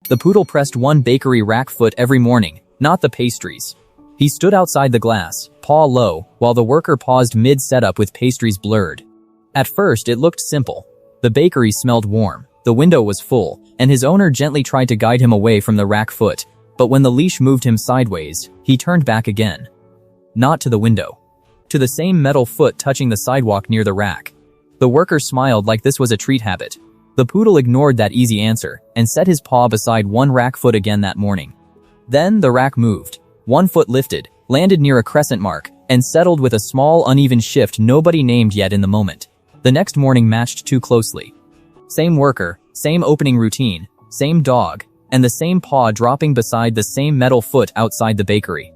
The poodle pressed one bakery rack foot every morning, not the pastries. He stood outside the glass, paw low, while the worker paused mid-setup with pastries blurred. At first, it looked simple. The bakery smelled warm, the window was full, and his owner gently tried to guide him away from the rack foot. But when the leash moved him sideways, he turned back again. Not to the window. To the same metal foot touching the sidewalk near the rack. The worker smiled like this was a treat habit. The poodle ignored that easy answer and set his paw beside one rack foot again that morning. Then the rack moved. One foot lifted, landed near a crescent mark, and settled with a small uneven shift nobody named yet in the moment. The next morning matched too closely. Same worker, same opening routine, same dog, and the same paw dropping beside the same metal foot outside the bakery.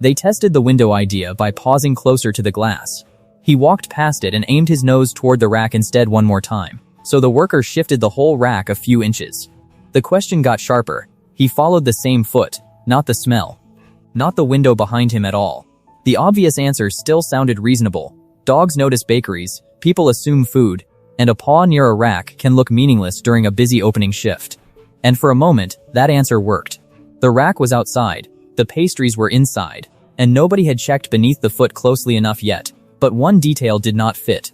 They tested the window idea by pausing closer to the glass. He walked past it and aimed his nose toward the rack instead one more time, so the worker shifted the whole rack a few inches. The question got sharper. He followed the same foot, not the smell. Not the window behind him at all. The obvious answer still sounded reasonable. Dogs notice bakeries, people assume food, and a paw near a rack can look meaningless during a busy opening shift. And for a moment, that answer worked. The rack was outside, the pastries were inside, and nobody had checked beneath the foot closely enough yet, but one detail did not fit.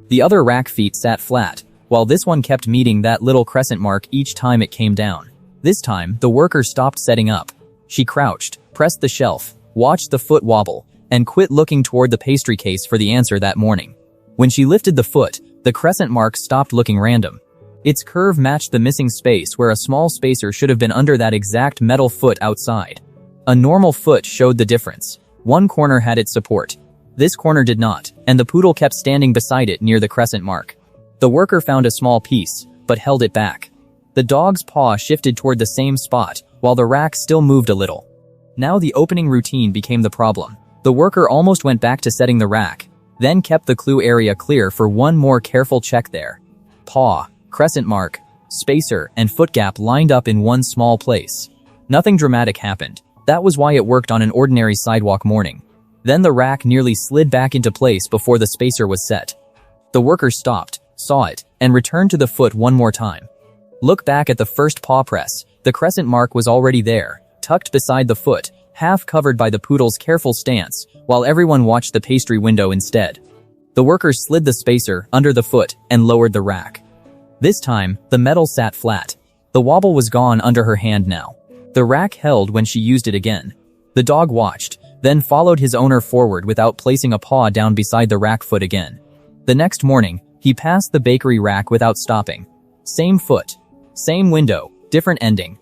The other rack feet sat flat, while this one kept meeting that little crescent mark each time it came down. This time, the worker stopped setting up. She crouched, pressed the shelf, watched the foot wobble, and quit looking toward the pastry case for the answer that morning. When she lifted the foot, the crescent mark stopped looking random. Its curve matched the missing space where a small spacer should have been under that exact metal foot outside. A normal foot showed the difference. One corner had its support. This corner did not, and the poodle kept standing beside it near the crescent mark. The worker found a small piece, but held it back. The dog's paw shifted toward the same spot, while the rack still moved a little. Now the opening routine became the problem. The worker almost went back to setting the rack, then kept the clue area clear for one more careful check there. Paw, crescent mark, spacer, and foot gap lined up in one small place. Nothing dramatic happened. That was why it worked on an ordinary sidewalk morning. Then the rack nearly slid back into place before the spacer was set. The worker stopped, saw it, and returned to the foot one more time. Look back at the first paw press. The crescent mark was already there, tucked beside the foot, half covered by the poodle's careful stance, while everyone watched the pastry window instead. The worker slid the spacer under the foot and lowered the rack. This time, the metal sat flat. The wobble was gone under her hand now. The rack held when she used it again. The dog watched, then followed his owner forward without placing a paw down beside the rack foot again. The next morning, he passed the bakery rack without stopping. Same foot. Same window, different ending.